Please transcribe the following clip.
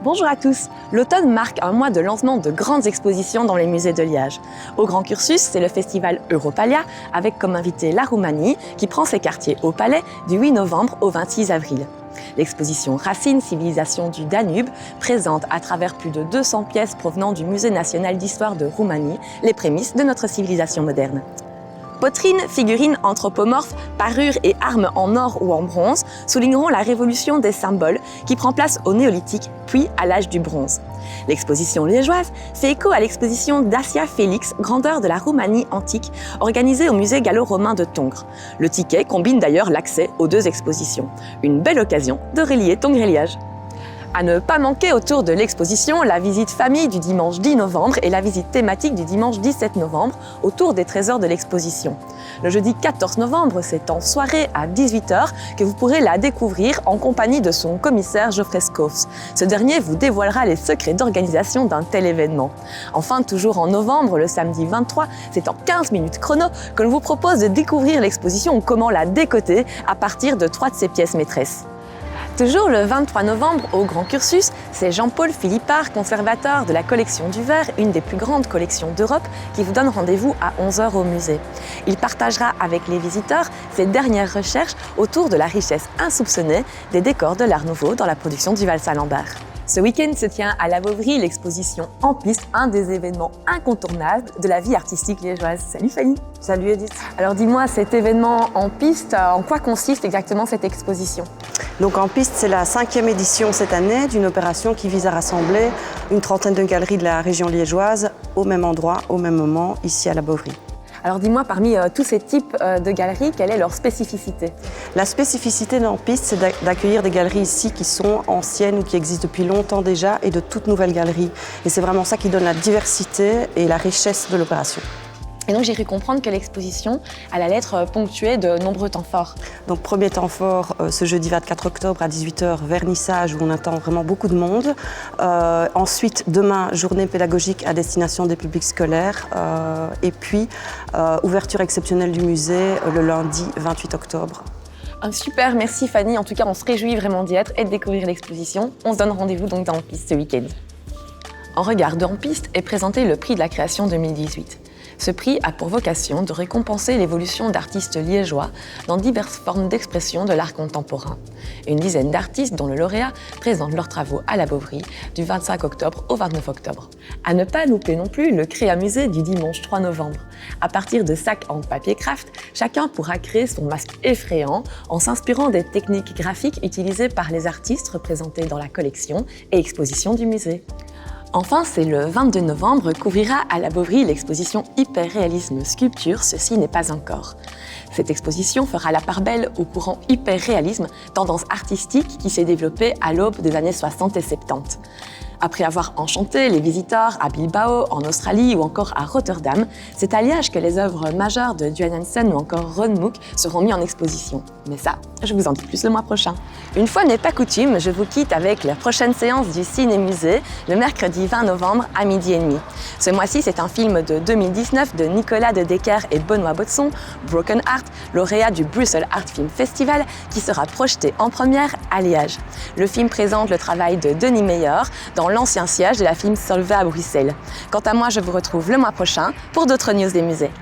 Bonjour à tous. L'automne marque un mois de lancement de grandes expositions dans les musées de Liège. Au Grand Cursus, c'est le festival Europalia avec comme invité la Roumanie qui prend ses quartiers au Palais du 8 novembre au 26 avril. L'exposition Racines, civilisation du Danube présente à travers plus de 200 pièces provenant du Musée national d'histoire de Roumanie les prémices de notre civilisation moderne. Poteries, figurines anthropomorphes, parures et armes en or ou en bronze souligneront la révolution des symboles qui prend place au néolithique puis à l'âge du bronze. L'exposition liégeoise fait écho à l'exposition Dacia Félix, grandeur de la Roumanie antique, organisée au musée gallo-romain de Tongres. Le ticket combine d'ailleurs l'accès aux deux expositions. Une belle occasion de relier Tongres et Liège. À ne pas manquer autour de l'exposition, la visite famille du dimanche 10 novembre et la visite thématique du dimanche 17 novembre autour des trésors de l'exposition. Le jeudi 14 novembre, c'est en soirée à 18h que vous pourrez la découvrir en compagnie de son commissaire Geoffrey Scoffs. Ce dernier vous dévoilera les secrets d'organisation d'un tel événement. Enfin, toujours en novembre, le samedi 23, c'est en 15 minutes chrono que l'on vous propose de découvrir l'exposition ou comment la décoter à partir de 3 de ses pièces maîtresses. Toujours le 23 novembre, au Grand Cursus, c'est Jean-Paul Philippard, conservateur de la collection du verre, une des plus grandes collections d'Europe, qui vous donne rendez-vous à 11h au musée. Il partagera avec les visiteurs ses dernières recherches autour de la richesse insoupçonnée des décors de l'Art Nouveau dans la production du Val-Salambert. Ce week-end se tient à la Beauvry l'exposition En Piste, un des événements incontournables de la vie artistique liégeoise. Salut Fanny. Salut Edith. Alors dis-moi, cet événement En Piste, en quoi consiste exactement cette exposition ? Donc En Piste, c'est la 5e édition cette année d'une opération qui vise à rassembler une trentaine de galeries de la région liégeoise au même endroit, au même moment, ici à la Beauvry. Alors dis-moi, parmi tous ces types de galeries, quelle est leur spécificité ? La spécificité d'En Piste, c'est d'accueillir des galeries ici qui sont anciennes ou qui existent depuis longtemps déjà et de toutes nouvelles galeries. Et c'est vraiment ça qui donne la diversité et la richesse de l'opération. Et donc j'ai cru comprendre que l'exposition allait être ponctuée de nombreux temps forts. Donc premier temps fort, ce jeudi 24 octobre à 18h, vernissage où on attend vraiment beaucoup de monde. Ensuite, demain, journée pédagogique à destination des publics scolaires. Et puis, ouverture exceptionnelle du musée le lundi 28 octobre. Super, merci Fanny. En tout cas, on se réjouit vraiment d'y être et de découvrir l'exposition. On se donne rendez-vous donc dans En Piste ce week-end. En regard de En Piste est présenté le prix de la création 2018. Ce prix a pour vocation de récompenser l'évolution d'artistes liégeois dans diverses formes d'expression de l'art contemporain. Une dizaine d'artistes, dont le lauréat, présentent leurs travaux à la Beauvry du 25 octobre au 29 octobre. À ne pas louper non plus le Créamusée du dimanche 3 novembre. À partir de sacs en papier craft, chacun pourra créer son masque effrayant en s'inspirant des techniques graphiques utilisées par les artistes représentés dans la collection et exposition du musée. Enfin, c'est le 22 novembre qu'ouvrira à la Beauvry l'exposition Hyper-réalisme sculpture, ceci n'est pas encore. Cette exposition fera la part belle au courant hyper-réalisme, tendance artistique qui s'est développée à l'aube des années 60 et 70. Après avoir enchanté les visiteurs à Bilbao, en Australie ou encore à Rotterdam, c'est à Liège que les œuvres majeures de Duane Hansen ou encore Ron Mook seront mises en exposition. Mais ça, je vous en dis plus le mois prochain. Une fois n'est pas coutume, je vous quitte avec la prochaine séance du Ciné-Musée, le mercredi 20 novembre à 12h30. Ce mois-ci, c'est un film de 2019 de Nicolas de Decker et Benoît Botson, Broken Heart, lauréat du Brussels Art Film Festival, qui sera projeté en première à Liège. Le film présente le travail de Denis Meyer dans l'ancien siège de la film Solvay à Bruxelles. Quant à moi, je vous retrouve le mois prochain pour d'autres news des musées.